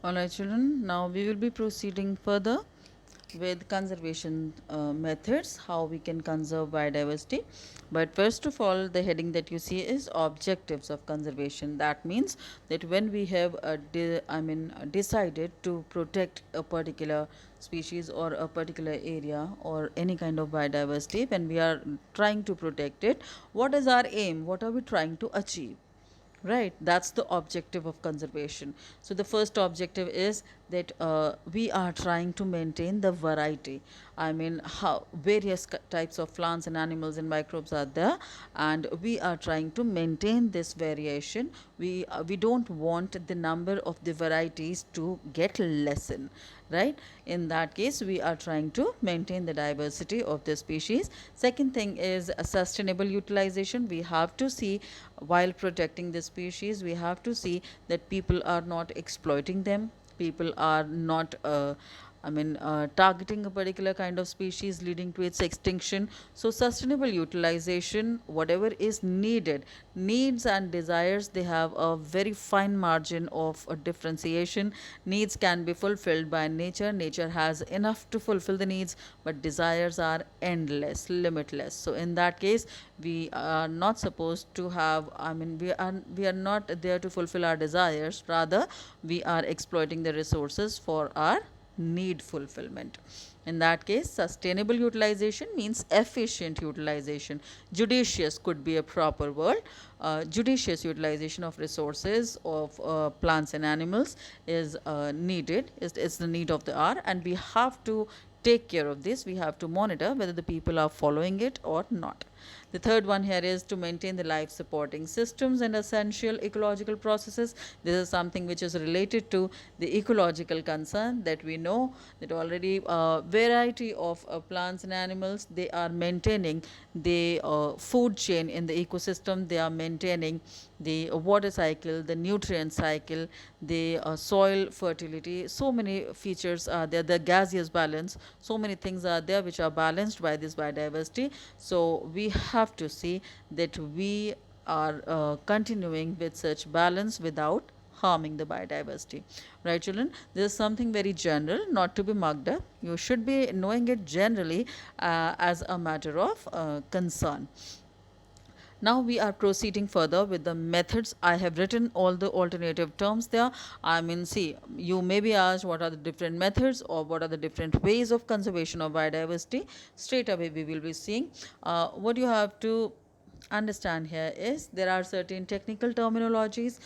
Alright children, now we will be proceeding further with conservation methods, how we can conserve biodiversity. But first of all, the heading that you see is objectives of conservation. That means that when we have decided to protect a particular species or a particular area or any kind of biodiversity, when we are trying to protect it, what is our aim? What are we trying to achieve? Right, that's the objective of conservation. So the first objective is that we are trying to maintain the variety. I mean, how various types of plants and animals and microbes are there, and we are trying to maintain this variation. We don't want the number of the varieties to get lessen. Right, in that case we are trying to maintain the diversity of the species. Second thing is a sustainable utilization. We have to see, while protecting the species, we have to see that people are not exploiting them, people are not targeting a particular kind of species leading to its extinction. So sustainable utilization, whatever is needed, needs and desires, they have a very fine margin of differentiation. Needs can be fulfilled by nature. Nature has enough to fulfill the needs, but desires are endless, limitless. So in that case, we are not supposed to have, we are not there to fulfill our desires. Rather, we are exploiting the resources for our need fulfillment. In that case, sustainable utilization means efficient utilization. Judicious could be a proper word. Judicious utilization of resources of plants and animals is needed, is the need of the hour, and we have to take care of this. We have to monitor whether the people are following it or not. The third one here is to maintain the life supporting systems and essential ecological processes. This is something which is related to the ecological concern, that we know that already variety of plants and animals, they are maintaining the food chain in the ecosystem. They are maintaining the water cycle, the nutrient cycle, the soil fertility. So many features are there, the gaseous balance. So many things are there which are balanced by this biodiversity. So we have to see that we are continuing with such balance without harming the biodiversity. Right children, this is something very general, not to be mugged up. You should be knowing it generally as a matter of concern. Now we are proceeding further with the methods. I have written all the alternative terms there. See, you may be asked what are the different methods or what are the different ways of conservation of biodiversity. Straight away we will be seeing what you have to understand here is there are certain technical terminologies.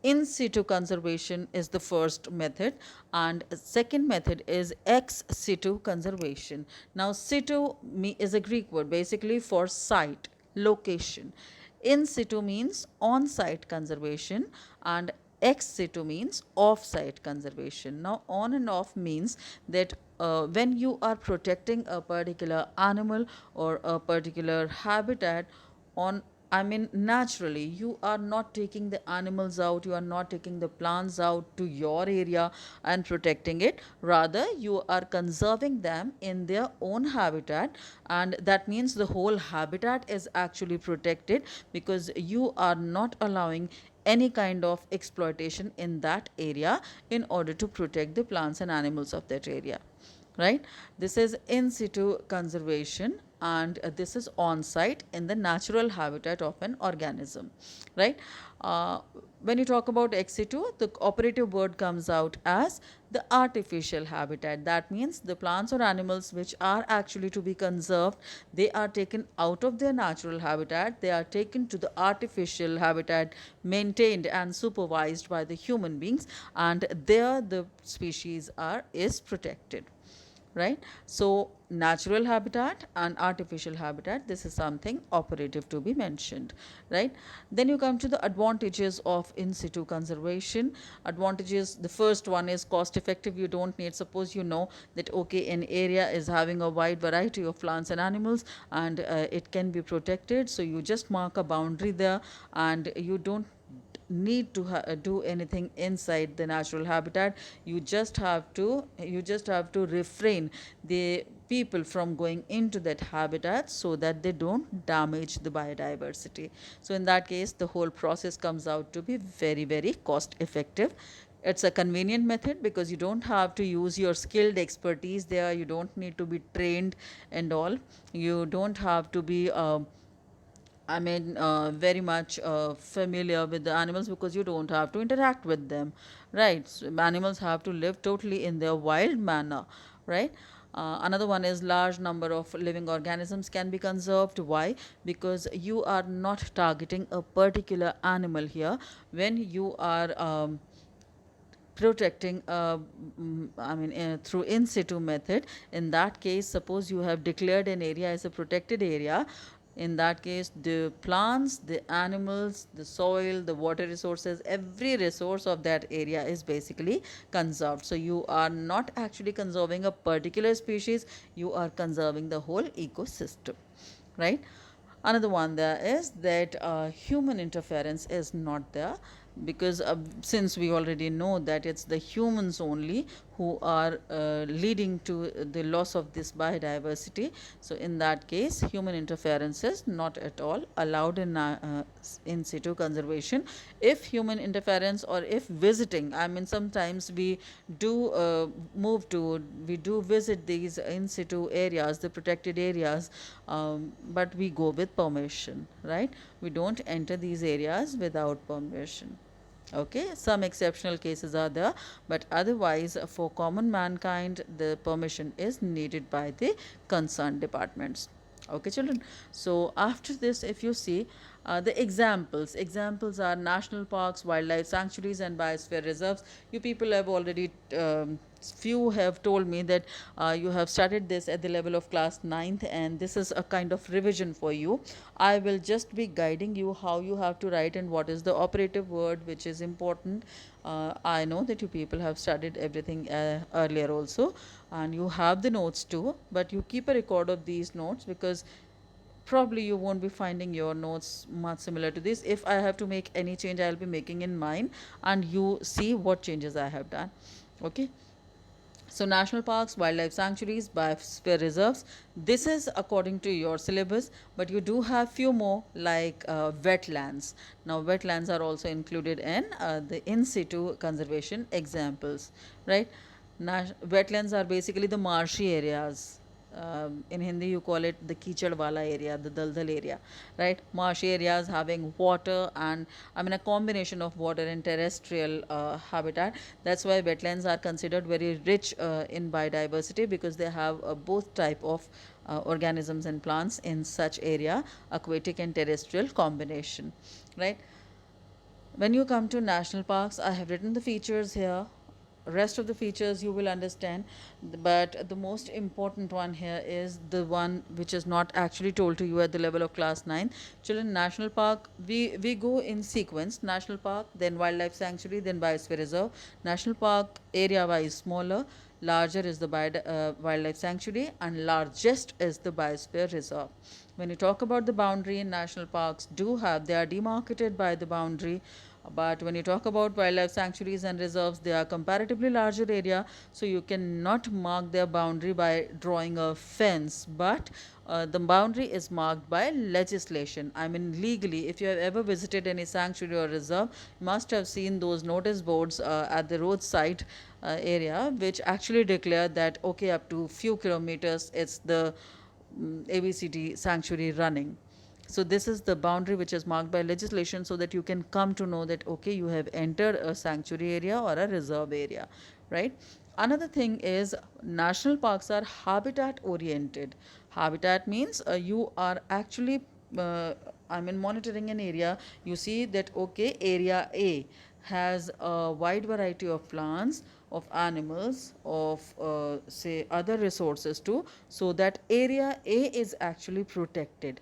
In situ conservation is the first method, and second method is ex situ conservation. Now situ is a Greek word basically for site, location. In situ means on site conservation, and ex situ means off site conservation. Now on and off means that when you are protecting a particular animal or a particular habitat on, naturally you are not taking the animals out, you are not taking the plants out to your area and protecting it. Rather, you are conserving them in their own habitat, and that means the whole habitat is actually protected, because you are not allowing any kind of exploitation in that area in order to protect the plants and animals of that area. Right, this is in situ conservation, and this is on site in the natural habitat of an organism. Right, when you talk about ex situ, the operative word comes out as the artificial habitat. That means the plants or animals which are actually to be conserved, they are taken out of their natural habitat, they are taken to the artificial habitat maintained and supervised by the human beings, and there the species is protected. Right, so natural habitat and artificial habitat, this is something operative to be mentioned. Right, then you come to the advantages of in situ conservation. Advantages, the first one is cost effective. You don't need, suppose you know that okay, an area is having a wide variety of plants and animals, and it can be protected, so you just mark a boundary there, and you don't need to do anything inside the natural habitat. You just have to refrain the people from going into that habitat so that they don't damage the biodiversity. So in that case, the whole process comes out to be very, very cost effective It's a convenient method because you don't have to use your skilled expertise there, you don't need to be trained and all, you don't have to be very much familiar with the animals because you don't have to interact with them, right? So animals have to live totally in their wild manner, right? Another one is large number of living organisms can be conserved. Why? Because you are not targeting a particular animal here when you are protecting through in situ method. In that case, suppose you have declared an area as a protected area, in that case the plants, the animals, the soil, the water resources, every resource of that area is basically conserved. So you are not actually conserving a particular species, you are conserving the whole ecosystem, right? Another one there is that human interference is not there, because since we already know that it's the humans only who are leading to the loss of this biodiversity. So in that case, human interference is not at all allowed in situ conservation. If human interference or if visiting, I mean sometimes we do we do visit these in situ areas, the protected areas, but we go with permission, right? We don't enter these areas without permission. Okay, some exceptional cases are there, but otherwise for common mankind the permission is needed by the concerned departments. Okay children, so after this, if you see the examples are national parks, wildlife sanctuaries and biosphere reserves. You people have already few have told me that you have studied this at the level of class ninth, and this is a kind of revision for you. I will just be guiding you how you have to write and what is the operative word which is important. I know that you people have studied everything earlier also, and you have the notes too, but you keep a record of these notes because probably you won't be finding your notes much similar to this. If I have to make any change, I'll be making in mine, and you see what changes I have done. Okay, so national parks, wildlife sanctuaries, biosphere reserves, this is according to your syllabus, but you do have few more like wetlands. Now wetlands are also included in the in situ conservation examples, right? Wetlands are basically the marshy areas. In Hindi, you call it the Kichad wala area, the Daldal area, right? Marshy areas having water and, I mean, a combination of water and terrestrial habitat. That's why wetlands are considered very rich in biodiversity, because they have both type of organisms and plants in such area, aquatic and terrestrial combination, right? When you come to national parks, I have written the features here. Rest of the features you will understand, but the most important one here is the one which is not actually told to you at the level of class 9. Children, national park, we go in sequence: national park, then wildlife sanctuary, then biosphere reserve. National park area wise smaller, larger is the wildlife sanctuary, and largest is the biosphere reserve. When you talk about the boundary, in national parks do have, they are demarcated by the boundary, but when you talk about wildlife sanctuaries and reserves, they are comparatively larger area, so you cannot mark their boundary by drawing a fence, but the boundary is marked by legislation. I mean legally. If you have ever visited any sanctuary or reserve, you must have seen those notice boards at the roadside area, which actually declare that okay, up to few kilometers it's the ABCD sanctuary running. So this is the boundary which is marked by legislation, so that you can come to know that okay, you have entered a sanctuary area or a reserve area, right? Another thing is national parks are habitat oriented. Habitat means you are actually monitoring an area. You see that okay, area A has a wide variety of plants, of animals, of say other resources too, so that area A is actually protected.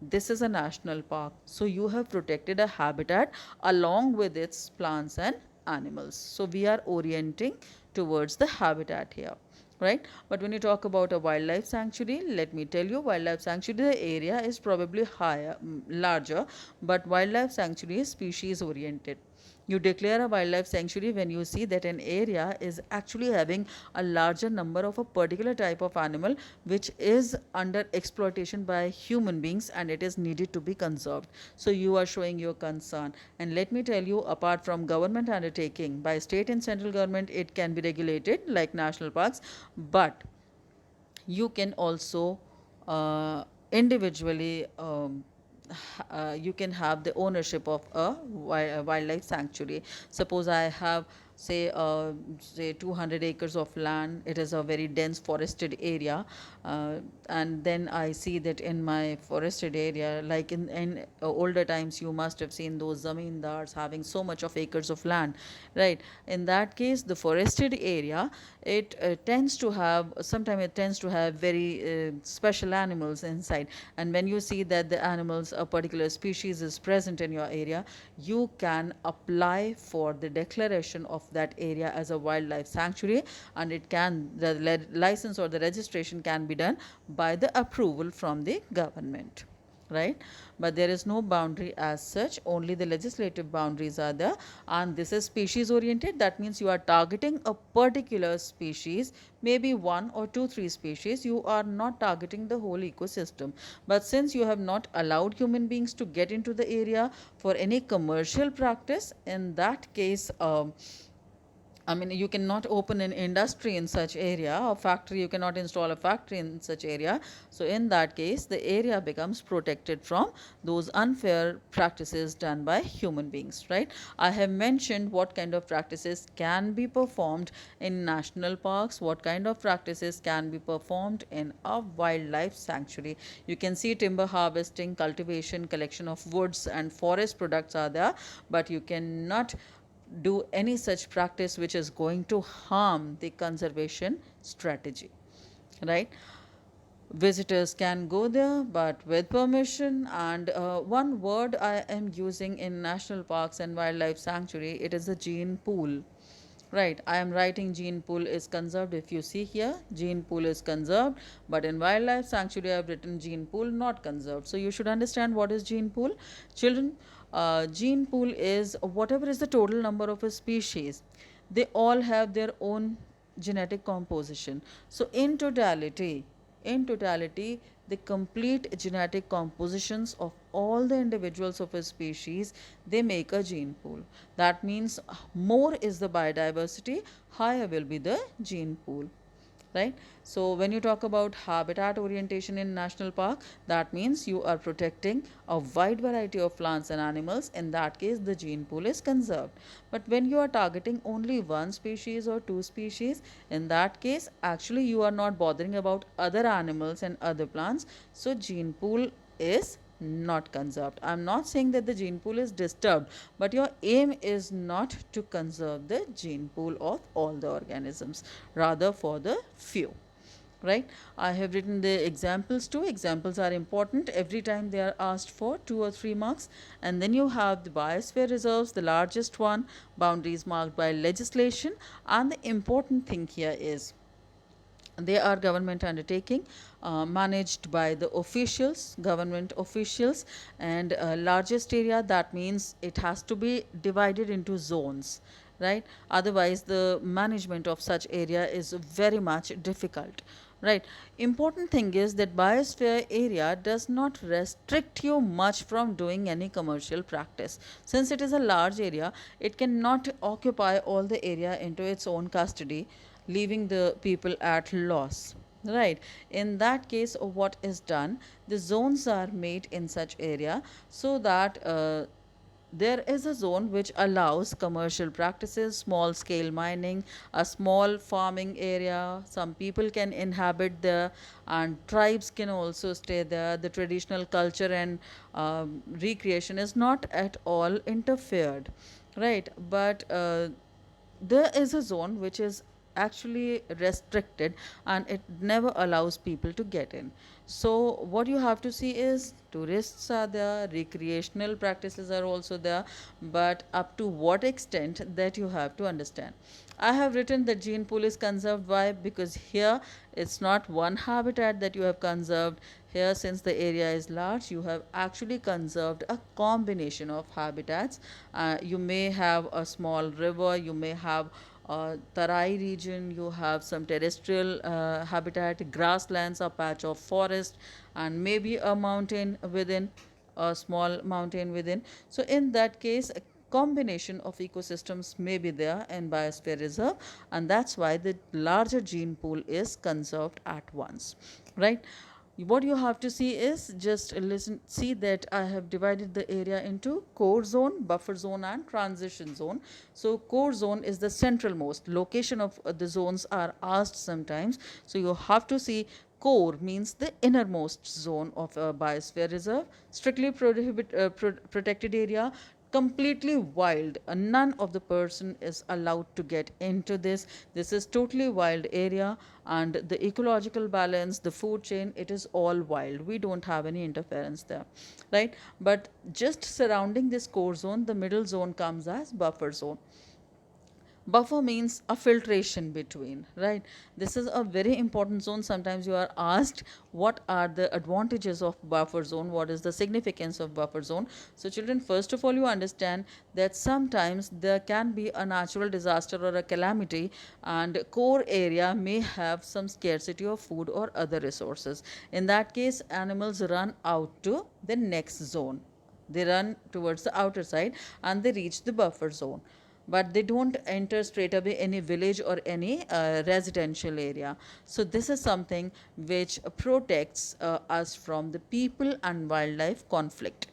This is a national park, so you have protected a habitat along with its plants and animals. So we are orienting towards the habitat here, right? But when you talk about a wildlife sanctuary, let me tell you, wildlife sanctuary, the area is probably higher, larger, but wildlife sanctuary is species oriented. You declare a wildlife sanctuary when you see that an area is actually having a larger number of a particular type of animal which is under exploitation by human beings and it is needed to be conserved. So you are showing your concern. And let me tell you, apart from government undertaking, by state and central government, it can be regulated like national parks, but you can also individually you can have the ownership of a wildlife sanctuary. Suppose I have say 200 acres of land, it is a very dense forested area, uh, and then I see that in my forested area, like in older times, you must have seen those zamindars having so much of acres of land, right? In that case, the forested area, it tends to have, sometimes it tends to have very special animals inside, and when you see that the animals, a particular species is present in your area, you can apply for the declaration of that area as a wildlife sanctuary, and it can, the license or the registration can be done by the approval from the government, right? But there is no boundary as such, only the legislative boundaries are there, and this is species oriented. That means you are targeting a particular species, maybe one or two three species. You are not targeting the whole ecosystem. But since you have not allowed human beings to get into the area for any commercial practice, in that case, I mean, you cannot open an industry in such area, or factory, you cannot install a factory in such area. So in that case, the area becomes protected from those unfair practices done by human beings, right? I have mentioned what kind of practices can be performed in national parks, what kind of practices can be performed in a wildlife sanctuary. You can see timber harvesting, cultivation, collection of woods and forest products are there, but you cannot do any such practice which is going to harm the conservation strategy, right? Visitors can go there but with permission. And one word I am using in national parks and wildlife sanctuary, it is the gene pool, right? I am writing gene pool is conserved. If you see here, gene pool is conserved, but in wildlife sanctuary I have written gene pool not conserved. So you should understand what is gene pool, children. Gene pool is whatever is the total number of a species, they all have their own genetic composition. So in totality, the complete genetic compositions of all the individuals of a species, they make a gene pool. That means more is the biodiversity, higher will be the gene pool, right? So when you talk about habitat orientation in national park, that means you are protecting a wide variety of plants and animals. In that case, the gene pool is conserved. But when you are targeting only one species or two species, in that case, actually you are not bothering about other animals and other plants, so gene pool is not conserved. I'm not saying that the gene pool is disturbed, but your aim is not to conserve the gene pool of all the organisms, rather for the few, right? I have written the examples too. Examples are important every time they are asked for 2 or 3 marks. And then you have the biosphere reserves, the largest one, boundaries marked by legislation. And the important thing here is they are government undertaking, managed by the officials, government officials, and largest area, that means it has to be divided into zones, right? Otherwise the management of such area is very much difficult, right? Important thing is that biosphere area does not restrict you much from doing any commercial practice. Since it is a large area, it cannot occupy all the area into its own custody, leaving the people at loss, right? In that case, what is done, the zones are made in such area so that there is a zone which allows commercial practices, small scale mining, a small farming area. Some people can inhabit there, and tribes can also stay there. The traditional culture and recreation is not at all interfered, right? But there is a zone which is actually restricted, and it never allows people to get in. So what you have to see is tourists are there, recreational practices are also there, but up to what extent, that you have to understand. I have written that gene pool is conserved. Why? Because here it's not one habitat that you have conserved, Here, since the area is large, you have actually conserved a combination of habitats. You may have a small river, you may have a tarai region, you have some terrestrial habitat, grasslands, a patch of forest, and maybe a mountain within, a small mountain within. So, in that case, a combination of ecosystems may be there in biosphere reserve, and that's why the larger gene pool is conserved at once, right? What you have to see is, just listen, see that I have divided the area into core zone, buffer zone, and transition zone. So core zone is the centralmost location of the zones are asked sometimes. So you have to see core means the innermost zone of a biosphere reserve, strictly protected area, completely wild. None of the person is allowed to get into this is totally wild area, and the ecological balance, the food chain, it is all wild. We don't have any interference there, right? But just surrounding this core zone, the middle zone comes as buffer zone. Buffer means a filtration between, right? This is a very important zone. Sometimes you are asked what are the advantages of buffer zone, what is the significance of buffer zone. So children, first of all, you understand that sometimes there can be a natural disaster or a calamity, and core area may have some scarcity of food or other resources. In that case, animals run out to the next zone. They run towards the outer side and they reach the buffer zone, but they don't enter straight away any village or any residential area. So this is something which protects us from the people and wildlife conflict,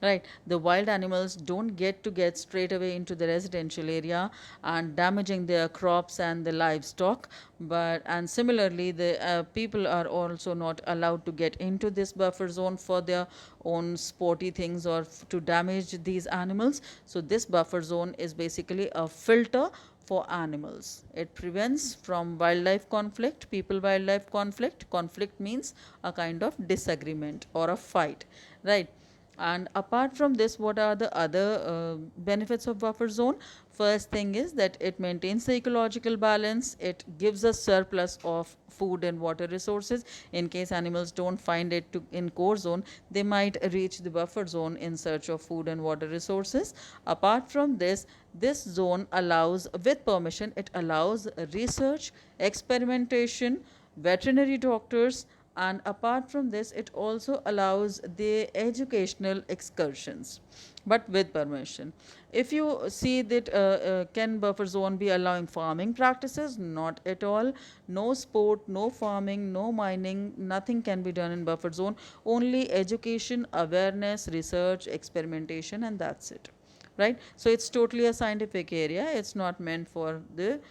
right? The wild animals don't get straight away into the residential area and damaging their crops and the livestock. But and similarly, the people are also not allowed to get into this buffer zone for their own sporty things or to damage these animals. So this buffer zone is basically a filter for animals. It prevents from wildlife conflict, people wildlife conflict. Conflict means a kind of disagreement or a fight, right? And apart from this, what are the other benefits of buffer zone? First thing is that it maintains the ecological balance. It gives a surplus of food and water resources. In case animals don't find it in core zone, they might reach the buffer zone in search of food and water resources. Apart from this, this zone allows, with permission, it allows research, experimentation, veterinary doctors, and apart from this, it also allows the educational excursions, but with permission. If you see that can buffer zone be allowing farming practices? Not at all. No sport, no farming, no mining, nothing can be done in buffer zone. Only education, awareness, research, experimentation, and that's it, right? So it's totally a scientific area. It's not meant for the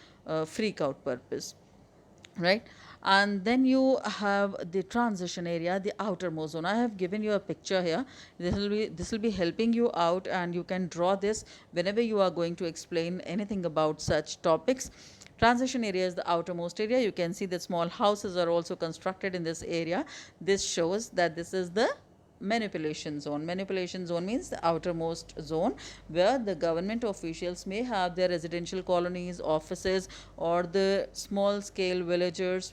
freak out purpose, right? And then you have the transition area, the outermost zone. I have given you a picture here. This will be helping you out, and you can draw this whenever you are going to explain anything about such topics. Transition area is the outermost area. You can see that small houses are also constructed in this area. This shows that this is the manipulation zone. Manipulation zone means the outermost zone where the government officials may have their residential colonies, offices, or the small scale villagers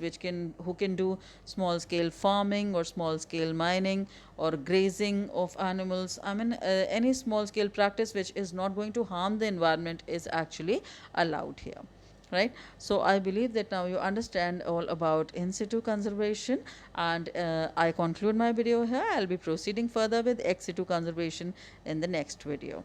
who can do small scale farming or small scale mining or grazing of animals. I mean, any small scale practice which is not going to harm the environment is actually allowed here, right? So I believe that now you understand all about in situ conservation, and I conclude my video here. I'll be proceeding further with ex situ conservation in the next video.